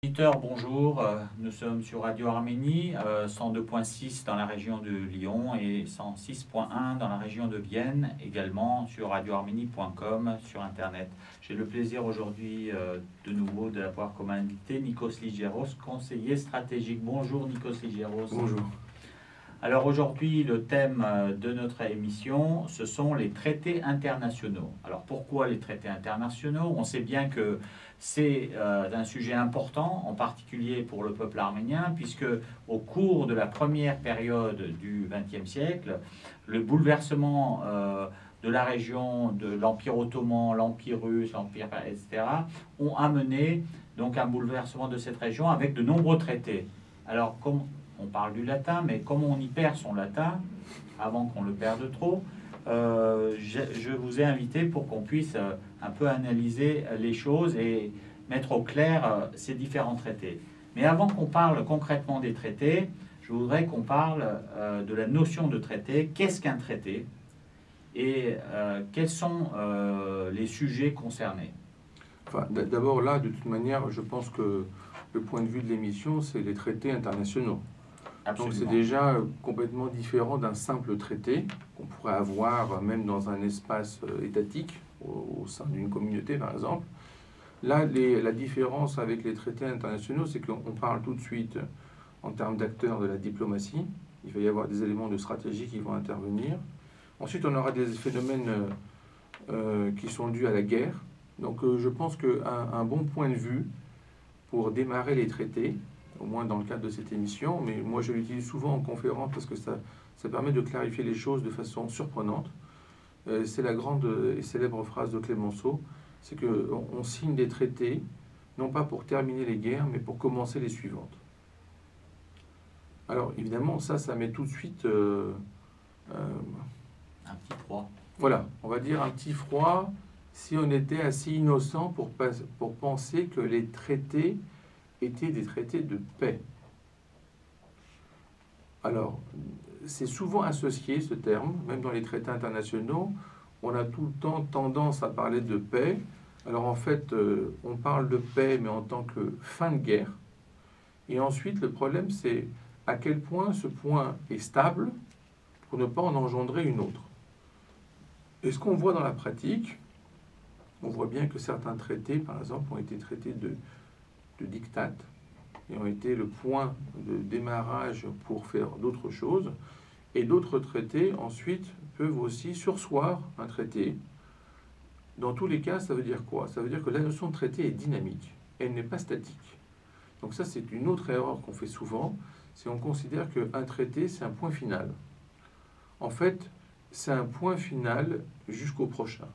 Auditeurs, bonjour. Nous sommes sur Radio Arménie, 102.6 dans la région de Lyon et 106.1 dans la région de Vienne, également sur radioarménie.com sur Internet. J'ai le plaisir aujourd'hui de nouveau d'avoir comme invité Nikos Ligeros, conseiller stratégique. Bonjour Nikos Ligeros. Bonjour. Alors aujourd'hui, le thème de notre émission, ce sont les traités internationaux. Alors pourquoi les traités internationaux? On sait bien que c'est un sujet important, en particulier pour le peuple arménien, puisque au cours de la première période du XXe siècle, le bouleversement de la région, de l'Empire ottoman, l'Empire russe, l'Empire, etc., ont amené donc un bouleversement de cette région avec de nombreux traités. Alors, comme on parle du latin, mais comme on y perd son latin, avant qu'on le perde trop, je vous ai invité pour qu'on puisse un peu analyser les choses et mettre au clair ces différents traités. Mais avant qu'on parle concrètement des traités, je voudrais qu'on parle de la notion de traité. Qu'est-ce qu'un traité? Et quels sont les sujets concernés? Enfin, d'abord là, de toute manière, je pense que le point de vue de l'émission, c'est les traités internationaux. Absolument. Donc c'est déjà complètement différent d'un simple traité qu'on pourrait avoir même dans un espace étatique, au sein d'une communauté par exemple. Là, la différence avec les traités internationaux, c'est qu'on parle tout de suite en termes d'acteurs de la diplomatie. Il va y avoir des éléments de stratégie qui vont intervenir. Ensuite, on aura des phénomènes qui sont dus à la guerre. Donc je pense qu'un bon point de vue pour démarrer les traités, au moins dans le cadre de cette émission, mais moi je l'utilise souvent en conférence parce que ça permet de clarifier les choses de façon surprenante. C'est la grande et célèbre phrase de Clémenceau, c'est qu'on signe des traités, non pas pour terminer les guerres, mais pour commencer les suivantes. Alors évidemment, ça met tout de suite... un petit froid. Voilà, on va dire un petit froid si on était assez innocent pour penser que les traités étaient des traités de paix. Alors, c'est souvent associé ce terme, même dans les traités internationaux, on a tout le temps tendance à parler de paix. Alors en fait, on parle de paix, mais en tant que fin de guerre. Et ensuite, le problème, c'est à quel point ce point est stable pour ne pas en engendrer une autre. Et ce qu'on voit dans la pratique, on voit bien que certains traités, par exemple, ont été traités de diktat et ont été le point de démarrage pour faire d'autres choses. Et d'autres traités, ensuite, peuvent aussi surseoir un traité. Dans tous les cas, ça veut dire quoi? Ça veut dire que la notion de traité est dynamique. Elle n'est pas statique. Donc ça, c'est une autre erreur qu'on fait souvent. C'est on considère qu'un traité, c'est un point final. En fait, c'est un point final jusqu'au prochain.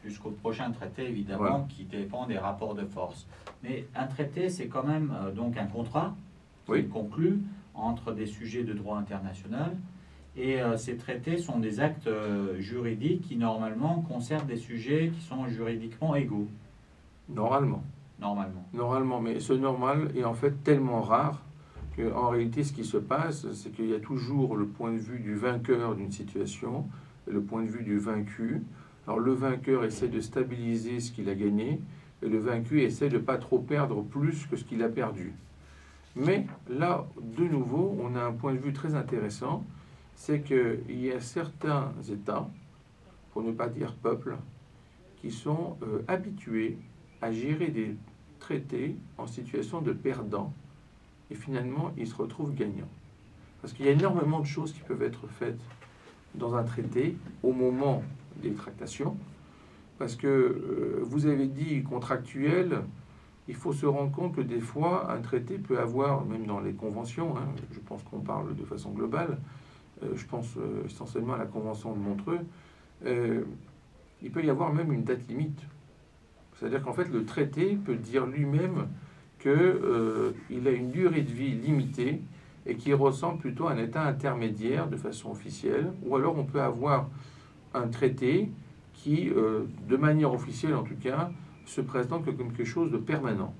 Jusqu'au prochain traité, évidemment, Voilà. Qui dépend des rapports de force. Mais un traité, c'est quand même donc un contrat qui est conclu entre des sujets de droit international. Et ces traités sont des actes juridiques qui, normalement, concernent des sujets qui sont juridiquement égaux. Normalement. Normalement, mais ce normal est en fait tellement rare qu'en réalité, ce qui se passe, c'est qu'il y a toujours le point de vue du vainqueur d'une situation et le point de vue du vaincu. Alors le vainqueur essaie de stabiliser ce qu'il a gagné et le vaincu essaie de ne pas trop perdre plus que ce qu'il a perdu. Mais là, de nouveau, on a un point de vue très intéressant, c'est qu'il y a certains États, pour ne pas dire peuples, qui sont habitués à gérer des traités en situation de perdant et finalement ils se retrouvent gagnants. Parce qu'il y a énormément de choses qui peuvent être faites dans un traité au moment des tractations, parce que vous avez dit contractuel, il faut se rendre compte que des fois un traité peut avoir, même dans les conventions, hein, je pense qu'on parle de façon globale, je pense essentiellement à la convention de Montreux, il peut y avoir même une date limite. C'est-à-dire qu'en fait le traité peut dire lui-même qu'il a une durée de vie limitée et qui ressemble plutôt à un état intermédiaire de façon officielle, ou alors on peut avoir un traité qui, de manière officielle en tout cas, se présente comme quelque chose de permanent.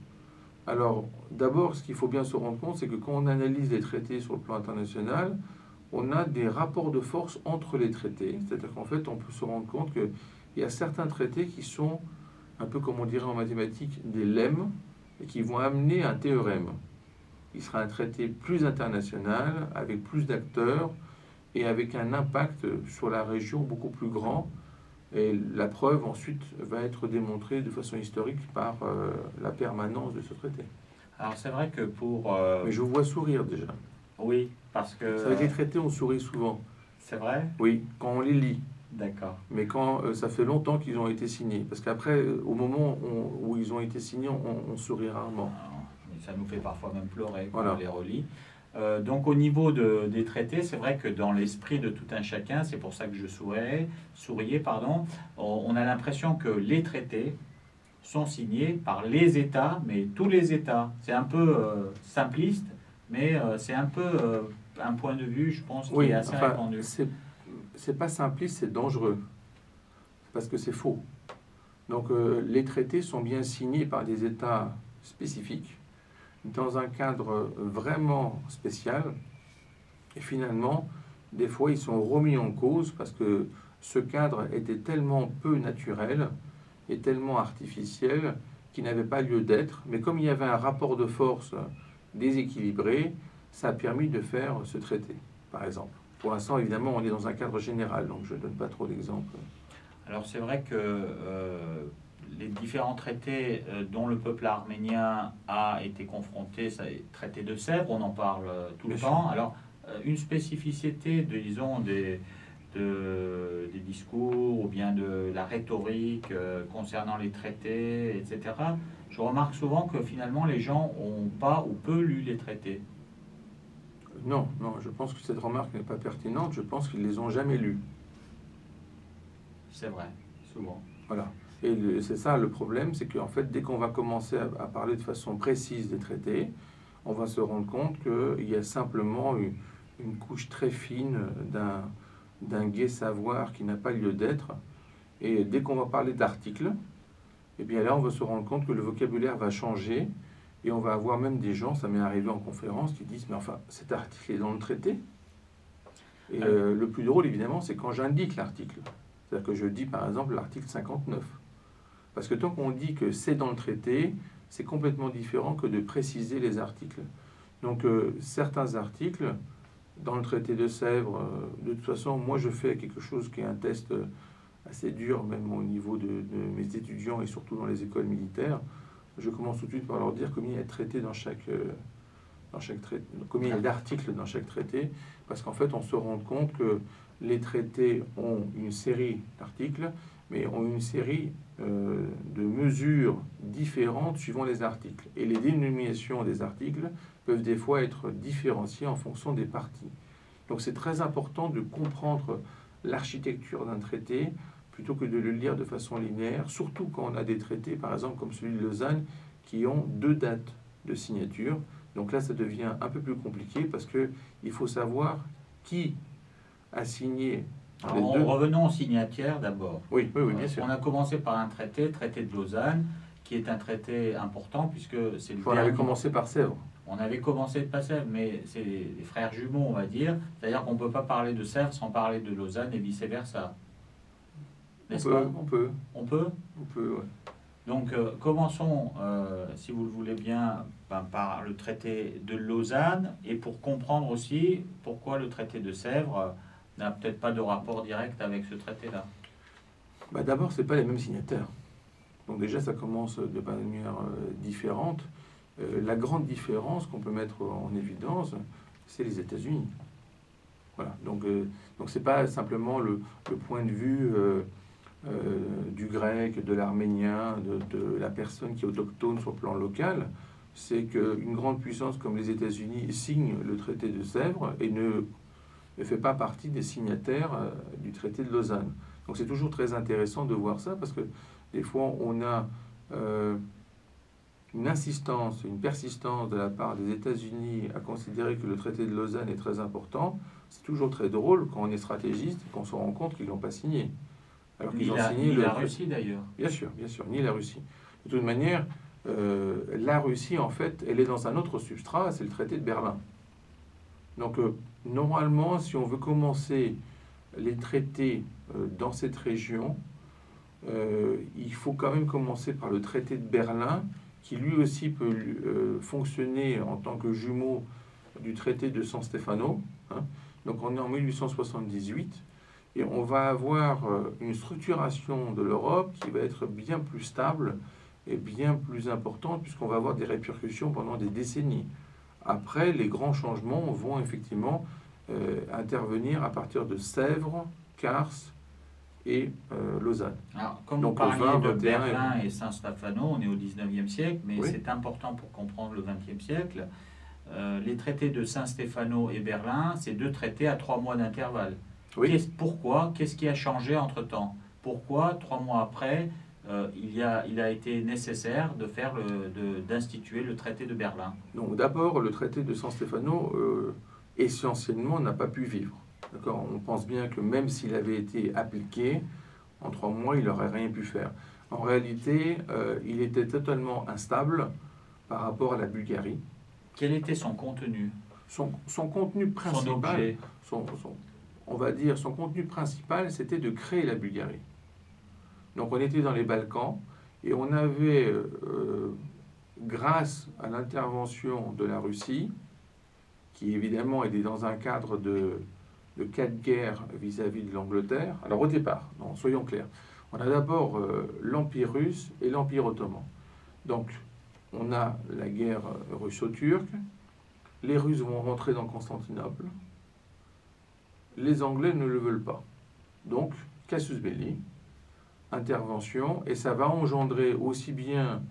Alors, d'abord, ce qu'il faut bien se rendre compte, c'est que quand on analyse les traités sur le plan international, on a des rapports de force entre les traités. C'est-à-dire qu'en fait, on peut se rendre compte qu'il y a certains traités qui sont, un peu comme on dirait en mathématiques, des lemmes, et qui vont amener un théorème. Il sera un traité plus international, avec plus d'acteurs et avec un impact sur la région beaucoup plus grand. Et la preuve ensuite va être démontrée de façon historique par la permanence de ce traité. Alors c'est vrai que pour... Mais je vous vois sourire déjà. Oui, parce que... Avec les traités, on sourit souvent. C'est vrai? Oui, quand on les lit. D'accord. Mais quand ça fait longtemps qu'ils ont été signés. Parce qu'après, au moment où ils ont été signés, on sourit rarement. Ça nous fait parfois même pleurer quand voilà. on les relit. Donc au niveau des traités, c'est vrai que dans l'esprit de tout un chacun, c'est pour ça que je souriais, on a l'impression que les traités sont signés par les États, mais tous les États. C'est un peu simpliste, mais c'est un peu un point de vue, je pense, qui est assez répandu. C'est pas simpliste, c'est dangereux, parce que c'est faux. Donc les traités sont bien signés par des États spécifiques, dans un cadre vraiment spécial, et finalement, des fois, ils sont remis en cause parce que ce cadre était tellement peu naturel et tellement artificiel qu'il n'avait pas lieu d'être. Mais comme il y avait un rapport de force déséquilibré, ça a permis de faire ce traité, par exemple. Pour l'instant, évidemment, on est dans un cadre général, donc je ne donne pas trop d'exemples. Alors c'est vrai que les différents traités dont le peuple arménien a été confronté, ça est traité de Sèvres, on en parle tout le temps. Alors une spécificité, disons, des discours ou bien de la rhétorique concernant les traités, etc. Je remarque souvent que finalement les gens n'ont pas ou peu lu les traités. Non, je pense que cette remarque n'est pas pertinente. Je pense qu'ils ne les ont jamais lus. C'est vrai, souvent. Voilà. Et c'est ça le problème, c'est qu'en fait, dès qu'on va commencer à parler de façon précise des traités, on va se rendre compte qu'il y a simplement une couche très fine d'un gai savoir qui n'a pas lieu d'être. Et dès qu'on va parler d'articles, et bien là, on va se rendre compte que le vocabulaire va changer et on va avoir même des gens, ça m'est arrivé en conférence, qui disent « Mais enfin, cet article est dans le traité ?» Et le plus drôle, évidemment, c'est quand j'indique l'article. C'est-à-dire que je dis, par exemple, l'article 59. Parce que tant qu'on dit que c'est dans le traité, c'est complètement différent que de préciser les articles. Donc, certains articles, dans le traité de Sèvres, de toute façon, moi, je fais quelque chose qui est un test assez dur, même au niveau de mes étudiants et surtout dans les écoles militaires. Je commence tout de suite par leur dire combien il y a de traités dans chaque traité, combien il y a d'articles dans chaque traité, parce qu'en fait, on se rend compte que les traités ont une série d'articles, mais ont une série de mesures différentes suivant les articles. Et les dénominations des articles peuvent des fois être différenciées en fonction des parties. Donc c'est très important de comprendre l'architecture d'un traité plutôt que de le lire de façon linéaire, surtout quand on a des traités, par exemple comme celui de Lausanne, qui ont 2 dates de signature. Donc là, ça devient un peu plus compliqué parce qu'il faut savoir qui a signé. Revenons aux signataires d'abord. Oui, bien sûr. On a commencé par un traité de Lausanne, qui est un traité important puisque c'est le On avait commencé par Sèvres. On avait commencé par Sèvres, mais c'est des frères jumeaux, on va dire. C'est-à-dire qu'on ne peut pas parler de Sèvres sans parler de Lausanne et vice-versa. N'est-ce pas ? On peut. On peut ? On peut, oui. Donc, commençons, si vous le voulez bien, par le traité de Lausanne, et pour comprendre aussi pourquoi le traité de Sèvres n'a peut-être pas de rapport direct avec ce traité-là. D'abord, ce n'est pas les mêmes signataires. Donc déjà, ça commence de manière différente. La grande différence qu'on peut mettre en évidence, c'est les États-Unis. Voilà. Donc ce n'est pas simplement le point de vue du grec, de l'arménien, de la personne qui est autochtone sur le plan local. C'est qu'une grande puissance comme les États-Unis signe le traité de Sèvres et ne fait pas partie des signataires du traité de Lausanne. Donc c'est toujours très intéressant de voir ça parce que des fois on a une insistance, une persistance de la part des États-Unis à considérer que le traité de Lausanne est très important. C'est toujours très drôle quand on est stratégiste et qu'on se rend compte qu'ils ne l'ont pas signé. Alors qu'ils ont signé la Russie d'ailleurs. Bien sûr, ni la Russie. De toute manière, la Russie, en fait, elle est dans un autre substrat, c'est le traité de Berlin. Donc, normalement, si on veut commencer les traités dans cette région, il faut quand même commencer par le traité de Berlin, qui lui aussi peut fonctionner en tant que jumeau du traité de San Stefano. Hein. Donc on est en 1878 et on va avoir une structuration de l'Europe qui va être bien plus stable et bien plus importante, puisqu'on va avoir des répercussions pendant des décennies. Après, les grands changements vont effectivement intervenir à partir de Sèvres, Kars et Lausanne. Alors, comme vous parliez de Berlin et Saint-Stefano, on est au 19e siècle, mais oui, c'est important pour comprendre le 20e siècle. Les traités de Saint-Stefano et Berlin, c'est 2 traités à 3 mois d'intervalle. Oui. Pourquoi? Qu'est-ce qui a changé entre-temps? Pourquoi, 3 mois après, il a été nécessaire de d'instituer le traité de Berlin? Donc d'abord, le traité de Saint-Stefano, essentiellement, n'a pas pu vivre. On pense bien que même s'il avait été appliqué, en 3 mois, il n'aurait rien pu faire. En réalité, il était totalement instable par rapport à la Bulgarie. Quel était son contenu? Son contenu principal, on va dire, son contenu principal, c'était de créer la Bulgarie. Donc on était dans les Balkans et on avait, grâce à l'intervention de la Russie, qui évidemment était dans un cadre de 4 guerres vis-à-vis de l'Angleterre. Alors au départ, non, soyons clairs, on a d'abord l'Empire russe et l'Empire ottoman. Donc on a la guerre russo-turque, les Russes vont rentrer dans Constantinople, les Anglais ne le veulent pas. Donc, casus belli, intervention, et ça va engendrer aussi bien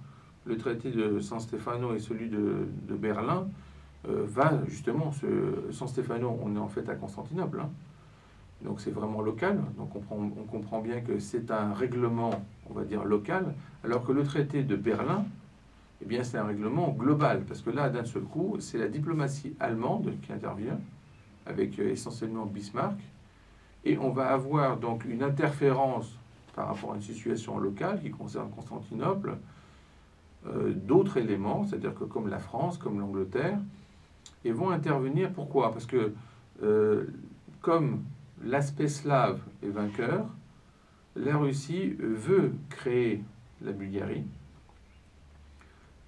le traité de San Stefano et celui de Berlin, va justement, San Stefano, on est en fait à Constantinople, hein. Donc c'est vraiment local, donc on comprend bien que c'est un règlement, on va dire, local, alors que le traité de Berlin, eh bien c'est un règlement global, parce que là, d'un seul coup, c'est la diplomatie allemande qui intervient, avec essentiellement Bismarck, et on va avoir donc une interférence par rapport à une situation locale qui concerne Constantinople, d'autres éléments, c'est-à-dire que comme la France, comme l'Angleterre, et vont intervenir. Pourquoi? Parce que comme l'aspect slave est vainqueur, la Russie veut créer la Bulgarie,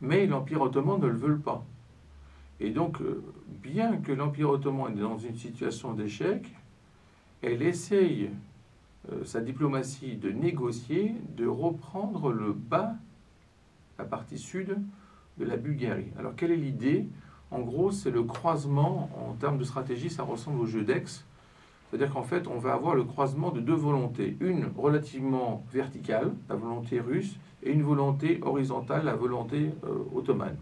mais l'Empire ottoman ne le veut pas. Et donc, bien que l'Empire ottoman est dans une situation d'échec, elle essaye, sa diplomatie, de négocier, de reprendre le bas, la partie sud de la Bulgarie. Alors, quelle est l'idée? En gros, c'est le croisement, en termes de stratégie, ça ressemble au jeu d'Aix. C'est-à-dire qu'en fait, on va avoir le croisement de 2 volontés. Une relativement verticale, la volonté russe, et une volonté horizontale, la volonté ottomane.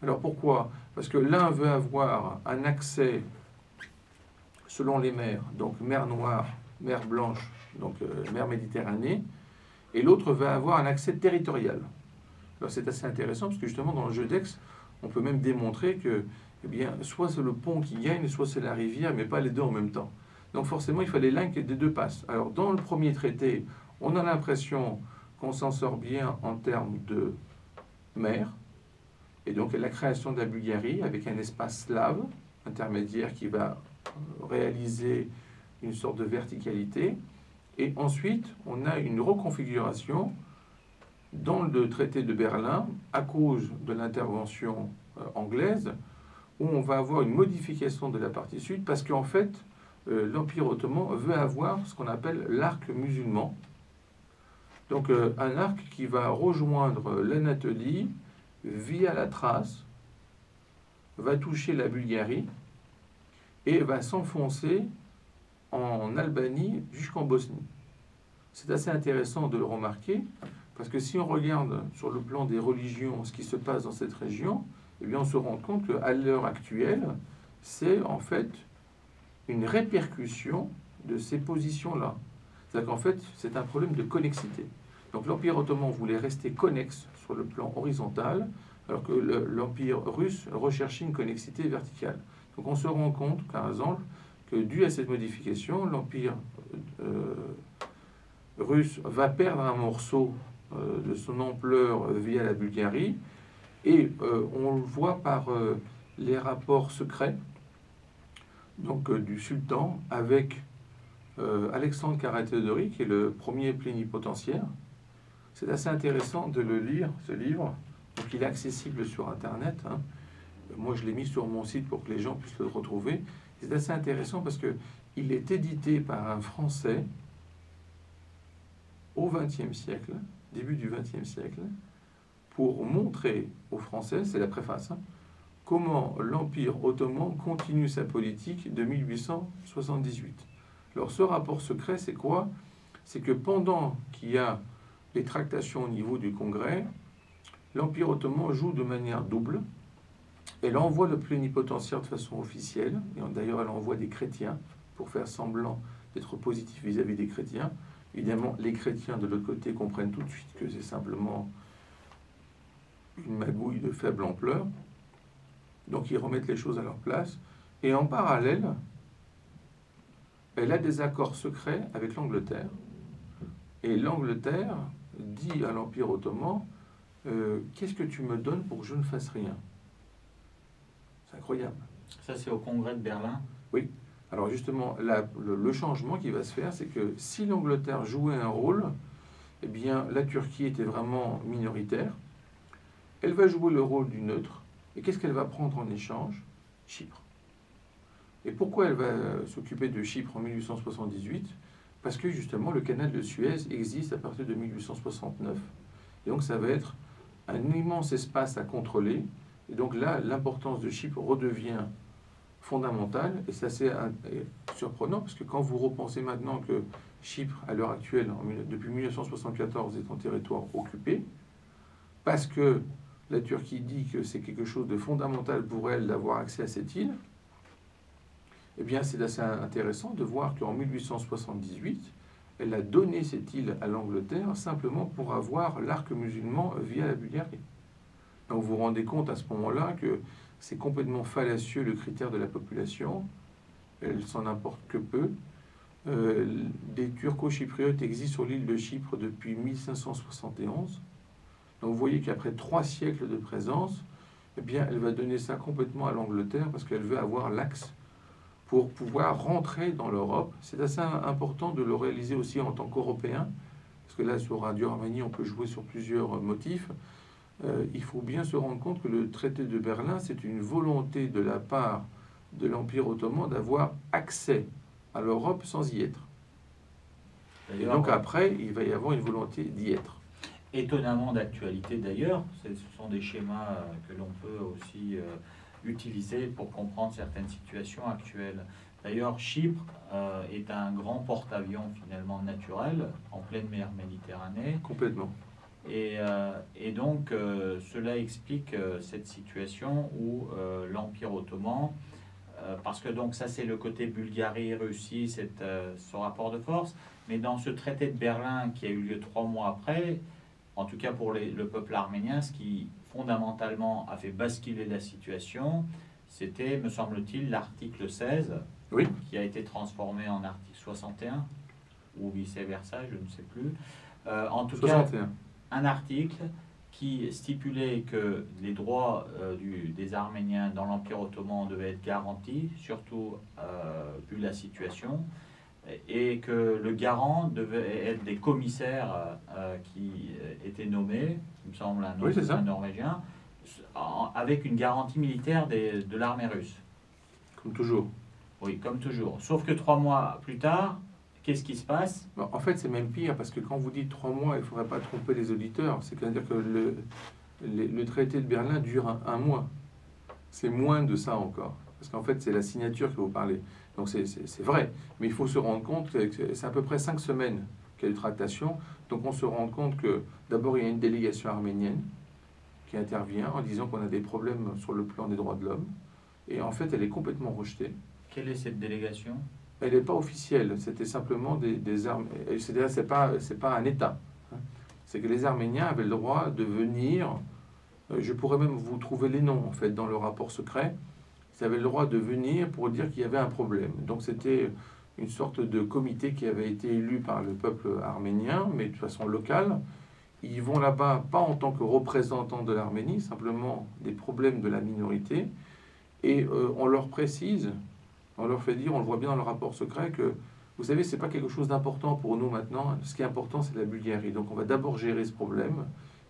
Alors pourquoi? Parce que l'un veut avoir un accès selon les mers, donc mer Noire, mer Blanche, donc mer Méditerranée, et l'autre veut avoir un accès territorial. Alors c'est assez intéressant parce que justement dans le jeu d'Aix, on peut même démontrer que, eh bien, soit c'est le pont qui gagne, soit c'est la rivière, mais pas les deux en même temps. Donc forcément, il fallait l'un des deux passes. Alors dans le premier traité, on a l'impression qu'on s'en sort bien en termes de mer, et donc la création de la Bulgarie avec un espace slave intermédiaire qui va réaliser une sorte de verticalité. Et ensuite, on a une reconfiguration dans le traité de Berlin à cause de l'intervention anglaise, où on va avoir une modification de la partie sud parce qu'en fait, l'Empire ottoman veut avoir ce qu'on appelle l'arc musulman. Donc un arc qui va rejoindre l'Anatolie via la Thrace, va toucher la Bulgarie et va s'enfoncer en Albanie jusqu'en Bosnie. C'est assez intéressant de le remarquer parce que si on regarde sur le plan des religions ce qui se passe dans cette région, eh bien on se rend compte qu'à l'heure actuelle, c'est en fait une répercussion de ces positions-là. C'est-à-dire qu'en fait, c'est un problème de connexité. Donc l'Empire ottoman voulait rester connexe sur le plan horizontal, alors que l'Empire russe recherchait une connexité verticale. Donc on se rend compte, par exemple, que dû à cette modification, l'Empire russe va perdre un morceau de son ampleur via la Bulgarie, et on le voit par les rapports secrets donc, du sultan avec Alexandre Karateodori, qui est le premier plénipotentiaire. C'est assez intéressant de le lire, ce livre. Donc, qu'il est accessible sur Internet. Hein. Moi, je l'ai mis sur mon site pour que les gens puissent le retrouver. C'est assez intéressant parce qu'il est édité par un Français au XXe siècle, début du XXe siècle, pour montrer aux Français, c'est la préface, hein, comment l'Empire ottoman continue sa politique de 1878. Alors ce rapport secret, c'est quoi? C'est que pendant qu'il y a les tractations au niveau du Congrès, l'Empire ottoman joue de manière double. Elle envoie le plénipotentiaire de façon officielle, et d'ailleurs elle envoie des chrétiens pour faire semblant d'être positif vis-à-vis des chrétiens. Évidemment, les chrétiens de l'autre côté comprennent tout de suite que c'est simplement une magouille de faible ampleur. Donc ils remettent les choses à leur place. Et en parallèle, elle a des accords secrets avec l'Angleterre. Et l'Angleterre dit à l'Empire ottoman, qu'est-ce que tu me donnes pour que je ne fasse rien? C'est incroyable. Ça, c'est au Congrès de Berlin? Oui. Alors justement, le changement qui va se faire, c'est que si l'Angleterre jouait un rôle, eh bien, la Turquie était vraiment minoritaire. Elle va jouer le rôle du neutre. Et qu'est-ce qu'elle va prendre en échange? Chypre. Et pourquoi elle va s'occuper de Chypre en 1878? Parce que justement, le canal de Suez existe à partir de 1869. Et donc, ça va être un immense espace à contrôler. Et donc là, l'importance de Chypre redevient fondamentale. Et c'est assez surprenant, parce que quand vous repensez maintenant que Chypre, à l'heure actuelle, depuis 1974, est en territoire occupé, parce que la Turquie dit que c'est quelque chose de fondamental pour elle d'avoir accès à cette île, eh bien, c'est assez intéressant de voir qu'en 1878, elle a donné cette île à l'Angleterre simplement pour avoir l'arc musulman via la Bulgarie. Donc, vous vous rendez compte à ce moment-là que c'est complètement fallacieux le critère de la population. Elle s'en importe que peu. Des turco-chypriotes existent sur l'île de Chypre depuis 1571. Donc, vous voyez qu'après 3 siècles de présence, eh bien, elle va donner ça complètement à l'Angleterre parce qu'elle veut avoir l'axe pour pouvoir rentrer dans l'Europe. C'est assez important de le réaliser aussi en tant qu'Européen, parce que là, sur Radio Arménie, on peut jouer sur plusieurs motifs. Il faut bien se rendre compte que le traité de Berlin, c'est une volonté de la part de l'Empire ottoman d'avoir accès à l'Europe sans y être. Et donc après, il va y avoir une volonté d'y être. Étonnamment d'actualité d'ailleurs, ce sont des schémas que l'on peut aussi utiliser pour comprendre certaines situations actuelles. D'ailleurs, Chypre est un grand porte-avions finalement naturel en pleine mer Méditerranée. Complètement. Et donc, cela explique cette situation où l'Empire ottoman, parce que donc ça c'est le côté Bulgarie-Russie, ce rapport de force, mais dans ce traité de Berlin qui a eu lieu 3 mois après, en tout cas pour le peuple arménien, ce qui fondamentalement a fait basculer la situation, c'était, me semble-t-il, l'article 16, oui, qui a été transformé en article 61, ou vice-versa, je ne sais plus. En tout 61. Cas, un article qui stipulait que les droits des Arméniens dans l'Empire ottoman devaient être garantis, surtout vu la situation, et que le garant devait être des commissaires qui étaient nommés, il me semble un Norvégien, avec une garantie militaire de l'armée russe. Comme toujours. Oui, comme toujours. Sauf que 3 mois plus tard, qu'est-ce qui se passe? En fait, c'est même pire, parce que quand vous dites 3 mois, il ne faudrait pas tromper les auditeurs. C'est-à-dire que le traité de Berlin dure un mois. C'est moins de ça encore. Parce qu'en fait, c'est la signature que vous parlez. Donc c'est vrai. Mais il faut se rendre compte que c'est à peu près 5 semaines qu'il y a eu tractation. Donc on se rend compte que d'abord, il y a une délégation arménienne qui intervient en disant qu'on a des problèmes sur le plan des droits de l'homme. Et en fait, elle est complètement rejetée. Quelle est cette délégation? Elle n'est pas officielle, c'était simplement des Arméniens. C'est pas un État. C'est que les Arméniens avaient le droit de venir, je pourrais même vous trouver les noms en fait dans le rapport secret, ils avaient le droit de venir pour dire qu'il y avait un problème. Donc c'était une sorte de comité qui avait été élu par le peuple arménien, mais de façon locale. Ils vont là-bas pas en tant que représentants de l'Arménie, simplement des problèmes de la minorité, et on leur précise, on leur fait dire, on le voit bien dans le rapport secret, que vous savez, c'est pas quelque chose d'important pour nous maintenant. Ce qui est important, c'est la Bulgarie. Donc on va d'abord gérer ce problème.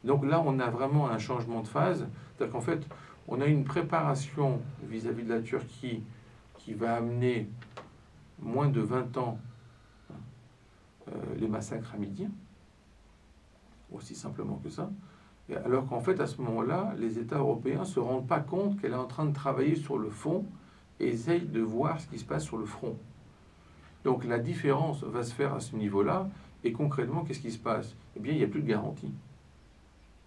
Donc là, on a vraiment un changement de phase. C'est-à-dire qu'en fait, on a une préparation vis-à-vis de la Turquie qui va amener moins de 20 ans les massacres hamidiens, aussi simplement que ça. Et alors qu'en fait, à ce moment-là, les États européens ne se rendent pas compte qu'elle est en train de travailler sur le fond et essayent de voir ce qui se passe sur le front. Donc la différence va se faire à ce niveau-là. Et concrètement, qu'est-ce qui se passe? Eh bien, il n'y a plus de garantie.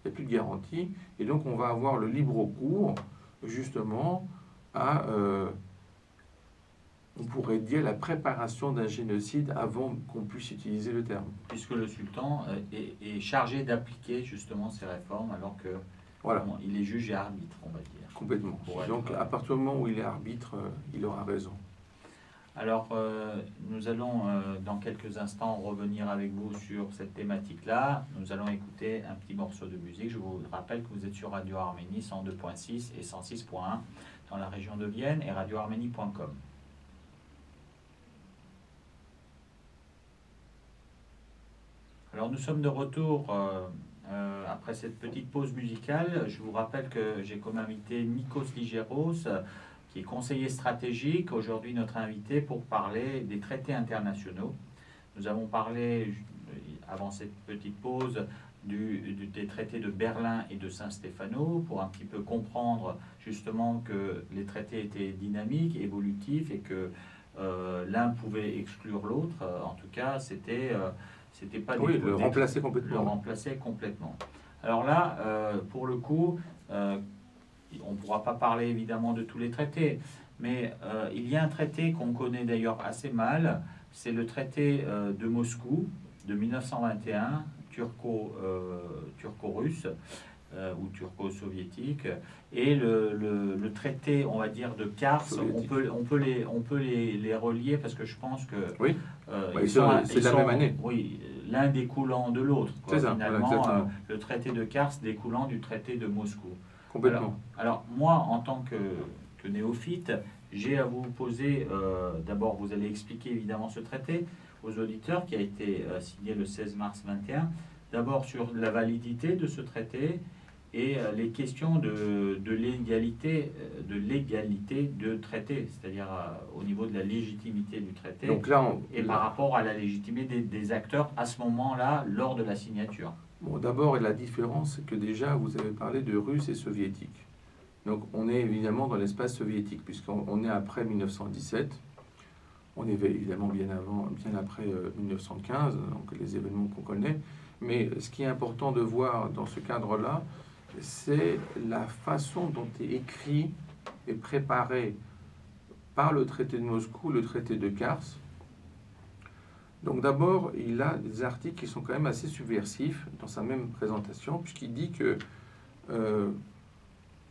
Il n'y a plus de garantie. Et donc, on va avoir le libre cours, justement, à, on pourrait dire, la préparation d'un génocide avant qu'on puisse utiliser le terme. Puisque le sultan est chargé d'appliquer, justement, ces réformes, alors que voilà. Il est juge et arbitre, on va dire. Complètement. Donc, à partir du moment où il est arbitre, il aura raison. Alors, nous allons dans quelques instants revenir avec vous sur cette thématique-là. Nous allons écouter un petit morceau de musique. Je vous rappelle que vous êtes sur Radio Arménie 102.6 et 106.1 dans la région de Vienne et radioarménie.com. Alors, nous sommes de retour après cette petite pause musicale. Je vous rappelle que j'ai comme invité Nikos Ligeros, qui est conseiller stratégique, aujourd'hui notre invité pour parler des traités internationaux. Nous avons parlé, avant cette petite pause, des traités de Berlin et de Saint-Stéphano, pour un petit peu comprendre justement que les traités étaient dynamiques, évolutifs, et que l'un pouvait exclure l'autre. En tout cas, c'était pas... Oui, le remplacer complètement. Le remplacer complètement. Alors là, pour le coup... on ne pourra pas parler évidemment de tous les traités, mais il y a un traité qu'on connaît d'ailleurs assez mal, c'est le traité de Moscou de 1921, turco-russe ou turco-soviétique, et le traité, on va dire, de Kars, on peut les relier parce que je pense que oui. C'est la même année. Oui, l'un découlant de l'autre. C'est ça, finalement, voilà, le traité de Kars découlant du traité de Moscou. Complètement. Alors, moi, en tant que néophyte, j'ai à vous poser, d'abord, vous allez expliquer évidemment ce traité aux auditeurs qui a été signé le 16 mars 21, d'abord sur la validité de ce traité et les questions de l'égalité de traité, c'est-à-dire au niveau de la légitimité du traité. Donc là, par rapport à la légitimité des acteurs à ce moment-là, lors de la signature. Bon, d'abord, la différence, c'est que déjà, vous avez parlé de Russes et Soviétiques. Donc, on est évidemment dans l'espace soviétique, puisqu'on est après 1917. On est évidemment bien après 1915, donc les événements qu'on connaît. Mais ce qui est important de voir dans ce cadre-là, c'est la façon dont est écrit et préparé par le traité de Moscou, le traité de Kars. Donc d'abord, il a des articles qui sont quand même assez subversifs dans sa même présentation, puisqu'il dit que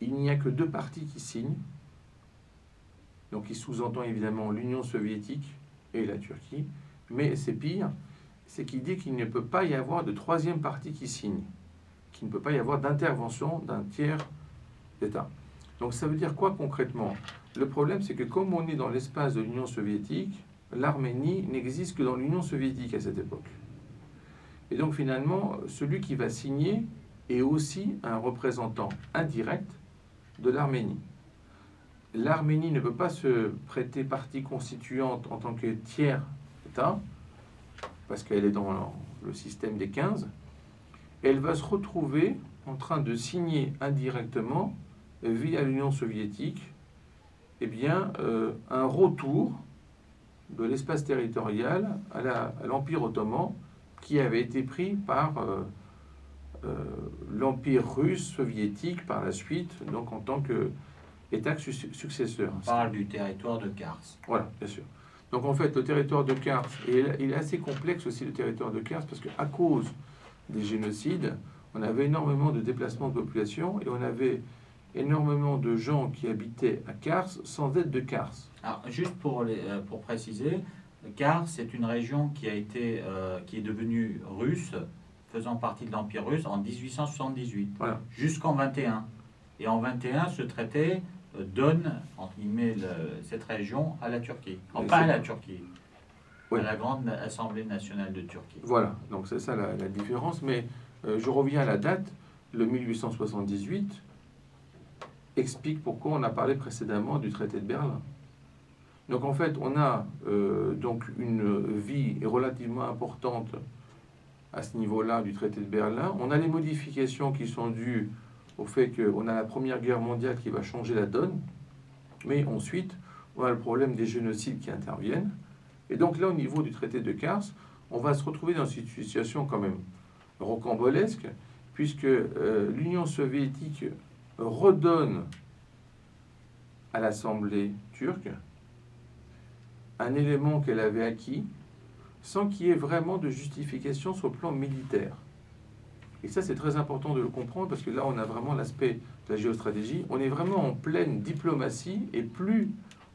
il n'y a que deux parties qui signent. Donc il sous-entend évidemment l'Union soviétique et la Turquie, mais c'est pire, c'est qu'il dit qu'il ne peut pas y avoir de troisième partie qui signe, qu'il ne peut pas y avoir d'intervention d'un tiers d'État. Donc ça veut dire quoi concrètement? Le problème, c'est que comme on est dans l'espace de l'Union soviétique, l'Arménie n'existe que dans l'Union soviétique à cette époque. Et donc finalement, celui qui va signer est aussi un représentant indirect de l'Arménie. L'Arménie ne peut pas se prêter partie constituante en tant que tiers État, parce qu'elle est dans le système des 15. Elle va se retrouver en train de signer indirectement, via l'Union soviétique, eh bien, un retour de l'espace territorial à l'Empire ottoman qui avait été pris par l'Empire russe soviétique par la suite, donc en tant qu'État successeur. On parle du territoire de Kars. Voilà, bien sûr. Donc en fait, le territoire de Kars, et il est assez complexe aussi le territoire de Kars, parce qu'à cause des génocides, on avait énormément de déplacements de population et on avait énormément de gens qui habitaient à Kars sans être de Kars. Alors, juste pour préciser, Kars, c'est une région qui est devenue russe, faisant partie de l'Empire russe en 1878, voilà, jusqu'en 21. Et en 21, ce traité donne, entre guillemets, cette région à la Turquie. Pas à la Turquie, oui, à la Grande Assemblée nationale de Turquie. Voilà, donc c'est ça la différence. Mais je reviens à la date. le 1878 explique pourquoi on a parlé précédemment du traité de Berlin. Donc en fait, on a donc une vie relativement importante à ce niveau-là du traité de Berlin. On a les modifications qui sont dues au fait qu'on a la Première Guerre mondiale qui va changer la donne, mais ensuite, on a le problème des génocides qui interviennent. Et donc là, au niveau du traité de Kars, on va se retrouver dans une situation quand même rocambolesque, puisque l'Union soviétique redonne à l'Assemblée turque un élément qu'elle avait acquis sans qu'il y ait vraiment de justification sur le plan militaire. Et ça, c'est très important de le comprendre, parce que là, on a vraiment l'aspect de la géostratégie. On est vraiment en pleine diplomatie et plus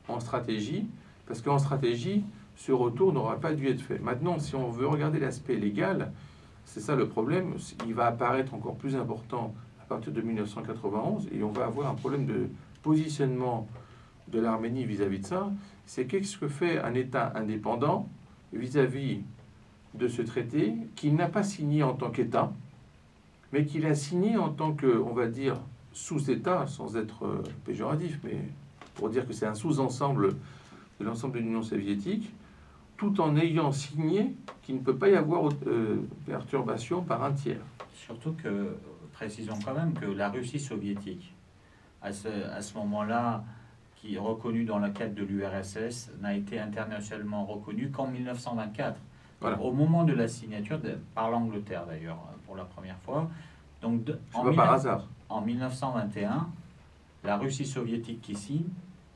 en stratégie, parce qu'en stratégie, ce retour n'aura pas dû être fait. Maintenant, si on veut regarder l'aspect légal, c'est ça le problème, il va apparaître encore plus important à partir de 1991, et on va avoir un problème de positionnement de l'Arménie vis-à-vis de ça. C'est qu'est-ce que fait un État indépendant vis-à-vis de ce traité qu'il n'a pas signé en tant qu'État, mais qu'il a signé en tant que, on va dire, sous-État, sans être péjoratif, mais pour dire que c'est un sous-ensemble de l'ensemble de l'Union soviétique, tout en ayant signé qu'il ne peut pas y avoir perturbation par un tiers. Surtout que, précisons quand même que la Russie soviétique, à ce moment-là, qui est reconnue dans le cadre de l'URSS, n'a été internationalement reconnue qu'en 1924. Voilà. Au moment de la signature, par l'Angleterre d'ailleurs, pour la première fois. Donc, par hasard. En 1921, la Russie soviétique qui signe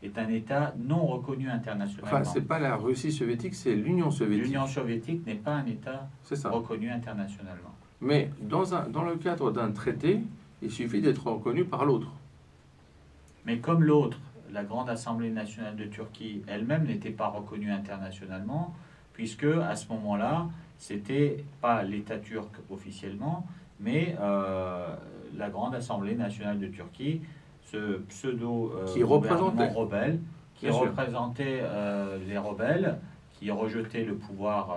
est un État non reconnu internationalement. Enfin, c'est pas la Russie soviétique, c'est l'Union soviétique. L'Union soviétique n'est pas un État reconnu internationalement. Mais dans le cadre d'un traité, il suffit d'être reconnu par l'autre. Mais comme l'autre, la Grande Assemblée nationale de Turquie elle-même n'était pas reconnue internationalement, puisque à ce moment-là, c'était pas l'État turc officiellement, mais la Grande Assemblée nationale de Turquie, ce pseudo-gouvernement rebelle, qui représentait les rebelles, qui rejetaient le pouvoir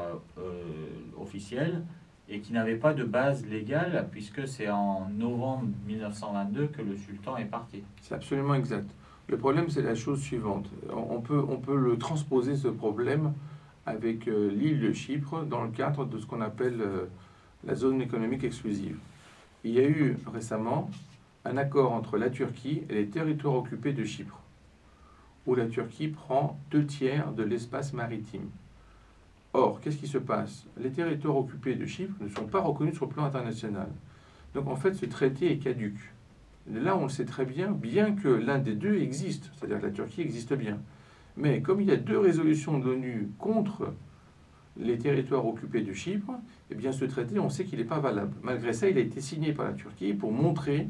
officiel et qui n'avait pas de base légale, puisque c'est en novembre 1922 que le sultan est parti. C'est absolument exact. Le problème, c'est la chose suivante. On peut le transposer, ce problème, avec l'île de Chypre dans le cadre de ce qu'on appelle la zone économique exclusive. Il y a eu récemment un accord entre la Turquie et les territoires occupés de Chypre, où la Turquie prend 2/3 de l'espace maritime. Or, qu'est-ce qui se passe? Les territoires occupés de Chypre ne sont pas reconnus sur le plan international. Donc en fait, ce traité est caduc. Là, on le sait très bien, bien que l'un des deux existe, c'est-à-dire que la Turquie existe bien. Mais comme il y a 2 résolutions de l'ONU contre les territoires occupés de Chypre, eh bien ce traité, on sait qu'il n'est pas valable. Malgré ça, il a été signé par la Turquie pour montrer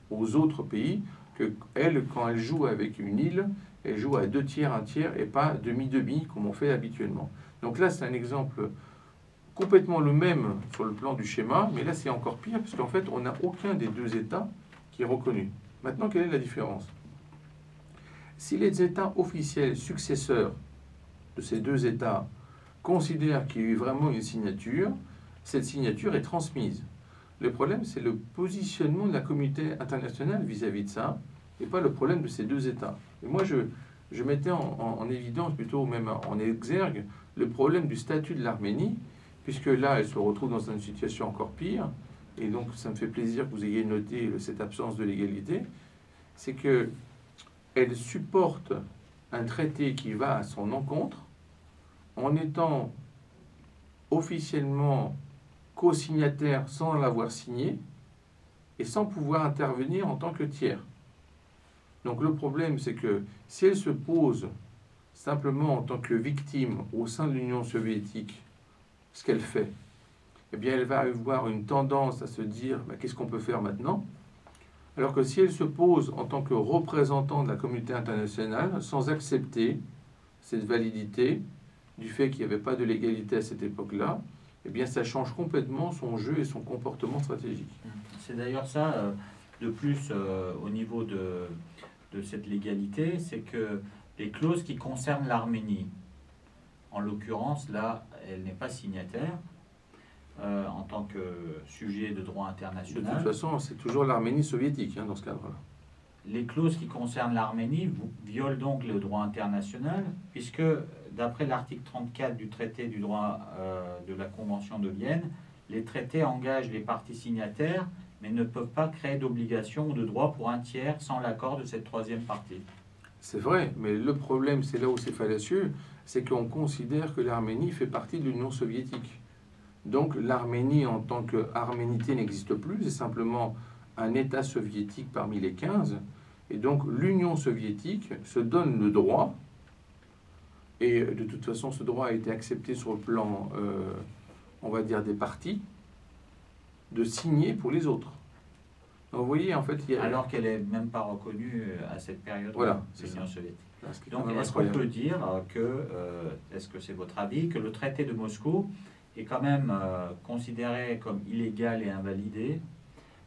aux autres pays que elle, quand elle joue avec une île, elle joue à 2/3, 1/3 et pas demi-demi comme on fait habituellement. Donc là, c'est un exemple complètement le même sur le plan du schéma, mais là, c'est encore pire, parce qu'en fait, on n'a aucun des 2 États qui est reconnu. Maintenant, quelle est la différence? Si les États officiels successeurs de ces 2 États considèrent qu'il y a eu vraiment une signature, cette signature est transmise. Le problème, c'est le positionnement de la communauté internationale vis-à-vis de ça, et pas le problème de ces 2 États. Et moi, je mettais en évidence, plutôt même en exergue, le problème du statut de l'Arménie, puisque là, elle se retrouve dans une situation encore pire, et donc ça me fait plaisir que vous ayez noté cette absence de légalité, c'est que elle supporte un traité qui va à son encontre, en étant officiellement co-signataire sans l'avoir signé, et sans pouvoir intervenir en tant que tiers. Donc le problème, c'est que si elle se pose simplement en tant que victime au sein de l'Union soviétique, ce qu'elle fait, eh bien elle va avoir une tendance à se dire qu'est-ce qu'on peut faire maintenant? Alors que si elle se pose en tant que représentant de la communauté internationale, sans accepter cette validité du fait qu'il n'y avait pas de légalité à cette époque-là, eh bien ça change complètement son jeu et son comportement stratégique. C'est d'ailleurs ça, de plus, au niveau de cette légalité, c'est que les clauses qui concernent l'Arménie, en l'occurrence, là, elle n'est pas signataire, en tant que sujet de droit international. De toute façon, c'est toujours l'Arménie soviétique dans ce cadre-là. Les clauses qui concernent l'Arménie violent donc le droit international, puisque d'après l'article 34 du traité du droit de la Convention de Vienne, les traités engagent les parties signataires, mais ne peuvent pas créer d'obligations ou de droits pour un tiers sans l'accord de cette troisième partie. C'est vrai, mais le problème, c'est là où c'est fallacieux, c'est qu'on considère que l'Arménie fait partie de l'Union soviétique. Donc l'Arménie en tant qu'arménité n'existe plus, c'est simplement un État soviétique parmi les 15. Et donc l'Union soviétique se donne le droit, et de toute façon ce droit a été accepté sur le plan, on va dire, des partis, de signer pour les autres. Donc vous voyez, en fait... Alors qu'elle n'est même pas reconnue à cette période, voilà, l'Union soviétique. C'est donc est-ce qu'on peut dire que, est-ce que c'est votre avis, que le traité de Moscou est quand même considéré comme illégal et invalidé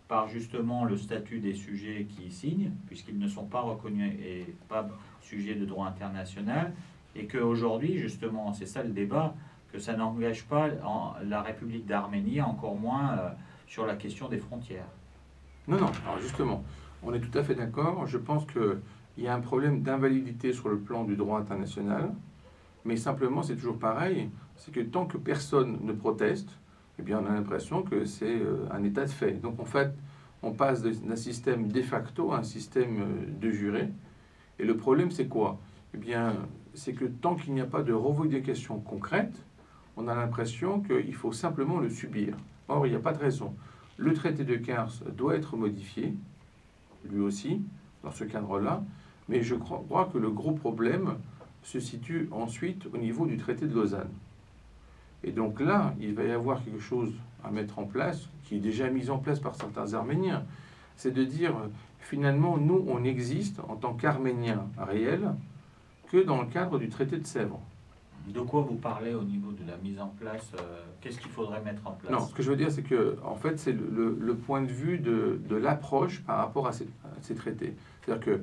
par justement le statut des sujets qui y signent, puisqu'ils ne sont pas reconnus et pas sujets de droit international, et qu'aujourd'hui, justement, c'est ça le débat, que ça n'engage pas la République d'Arménie, encore moins sur la question des frontières. Non, non, alors justement, on est tout à fait d'accord. Je pense qu'il y a un problème d'invalidité sur le plan du droit international, mais simplement, c'est toujours pareil, c'est que tant que personne ne proteste, eh bien, on a l'impression que c'est un état de fait. Donc, en fait, on passe d'un système de facto à un système de juré. Et le problème, c'est quoi? Eh bien, c'est que tant qu'il n'y a pas de revendication concrète, on a l'impression qu'il faut simplement le subir. Or, il n'y a pas de raison. Le traité de Kars doit être modifié, lui aussi, dans ce cadre-là, mais je crois que le gros problème se situe ensuite au niveau du traité de Lausanne. Et donc là, il va y avoir quelque chose à mettre en place, qui est déjà mis en place par certains Arméniens, c'est de dire, finalement, nous, on existe en tant qu'Arméniens réels que dans le cadre du traité de Sèvres. De quoi vous parlez au niveau de la mise en place? Qu'est-ce qu'il faudrait mettre en place? Non, ce que je veux dire, c'est que, en fait, c'est le point de vue de l'approche par rapport à ces traités. C'est-à-dire que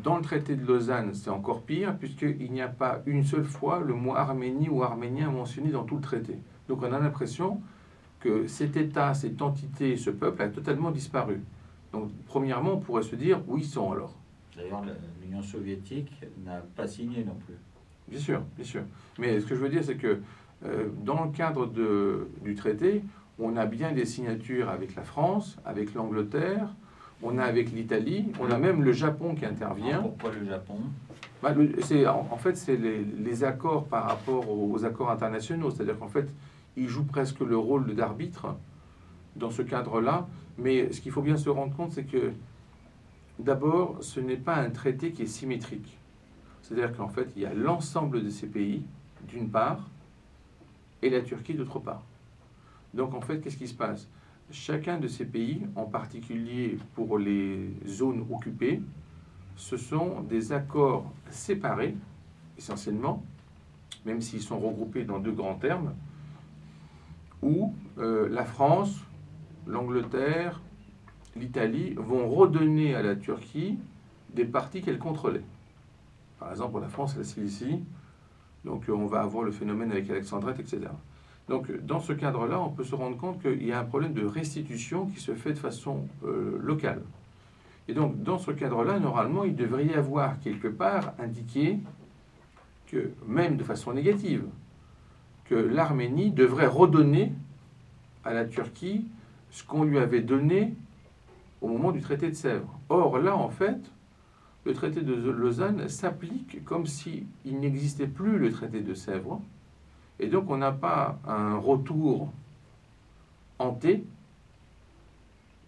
dans le traité de Lausanne, c'est encore pire, puisqu'il n'y a pas une seule fois le mot Arménie ou arménien mentionné dans tout le traité. Donc on a l'impression que cet État, cette entité, ce peuple a totalement disparu. Donc premièrement, on pourrait se dire, où ils sont alors? D'ailleurs, l'Union soviétique n'a pas signé non plus. Bien sûr, bien sûr. Mais ce que je veux dire, c'est que dans le cadre du traité, on a bien des signatures avec la France, avec l'Angleterre, on a avec l'Italie, on a même le Japon qui intervient. Pourquoi le Japon? En fait, c'est les accords par rapport aux accords internationaux. C'est-à-dire qu'en fait, ils jouent presque le rôle d'arbitre dans ce cadre-là. Mais ce qu'il faut bien se rendre compte, c'est que d'abord, ce n'est pas un traité qui est symétrique. C'est-à-dire qu'en fait, il y a l'ensemble de ces pays, d'une part, et la Turquie, d'autre part. Donc, en fait, qu'est-ce qui se passe? Chacun de ces pays, en particulier pour les zones occupées, ce sont des accords séparés, essentiellement, même s'ils sont regroupés dans deux grands termes, où la France, l'Angleterre, l'Italie vont redonner à la Turquie des parties qu'elle contrôlait. Par exemple, pour la France, la Cilicie, donc on va avoir le phénomène avec Alexandrette, etc. Donc, dans ce cadre-là, on peut se rendre compte qu'il y a un problème de restitution qui se fait de façon locale. Et donc, dans ce cadre-là, normalement, il devrait y avoir quelque part indiqué que, même de façon négative, que l'Arménie devrait redonner à la Turquie ce qu'on lui avait donné au moment du traité de Sèvres. Or, là, en fait, le traité de Lausanne s'applique comme s'il n'existait plus le traité de Sèvres. Et donc, on n'a pas un retour hanté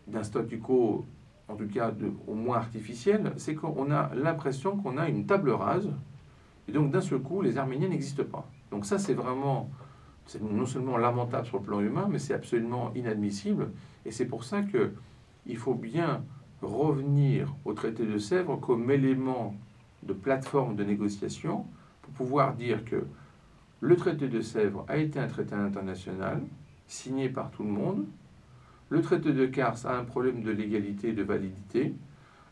d'un statu quo, en tout cas au moins artificiel, c'est qu'on a l'impression qu'on a une table rase. Et donc, d'un seul coup, les Arméniens n'existent pas. Donc ça, c'est vraiment, c'est non seulement lamentable sur le plan humain, mais c'est absolument inadmissible. Et c'est pour ça qu'il faut bien revenir au traité de Sèvres comme élément de plateforme de négociation pour pouvoir dire que le traité de Sèvres a été un traité international signé par tout le monde. Le traité de Kars a un problème de légalité et de validité.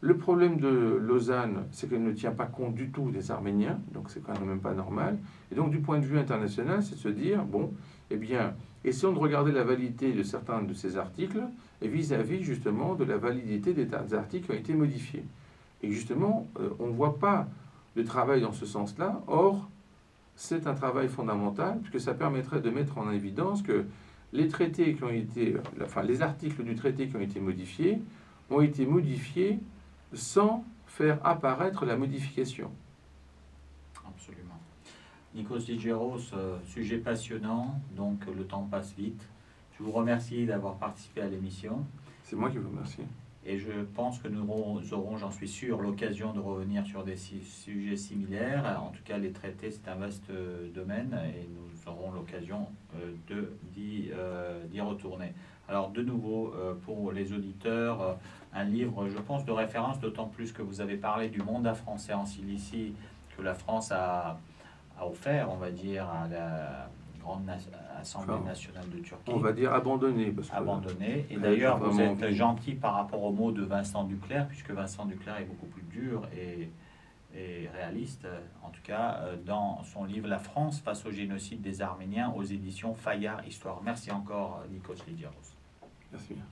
Le problème de Lausanne, c'est qu'elle ne tient pas compte du tout des Arméniens, donc c'est quand même pas normal. Et donc du point de vue international, c'est de se dire, bon, eh bien, essayons de regarder la validité de certains de ces articles et vis-à-vis justement de la validité des articles qui ont été modifiés. Et justement, on ne voit pas de travail dans ce sens-là. Or, c'est un travail fondamental puisque ça permettrait de mettre en évidence que les traités qui ont été, enfin les articles du traité qui ont été modifiés sans faire apparaître la modification. Absolument. Nikos Ligeros, sujet passionnant, donc le temps passe vite. Je vous remercie d'avoir participé à l'émission. C'est moi qui vous remercie. Et je pense que nous aurons, j'en suis sûr, l'occasion de revenir sur des sujets similaires. En tout cas, les traités, c'est un vaste domaine et nous aurons l'occasion d'y retourner. Alors, de nouveau, pour les auditeurs, un livre, je pense, de référence, d'autant plus que vous avez parlé du mandat français en Cilicie que la France a offert, on va dire, à la grande Assemblée nationale de Turquie. On va dire abandonné. Abandonné. Et d'ailleurs, vous êtes gentil par rapport au mot de Vincent Duclerc, puisque Vincent Duclerc est beaucoup plus dur et réaliste, en tout cas, dans son livre « La France face au génocide des Arméniens » aux éditions Fayard Histoire. Merci encore, Nikos Ligeros. Merci bien.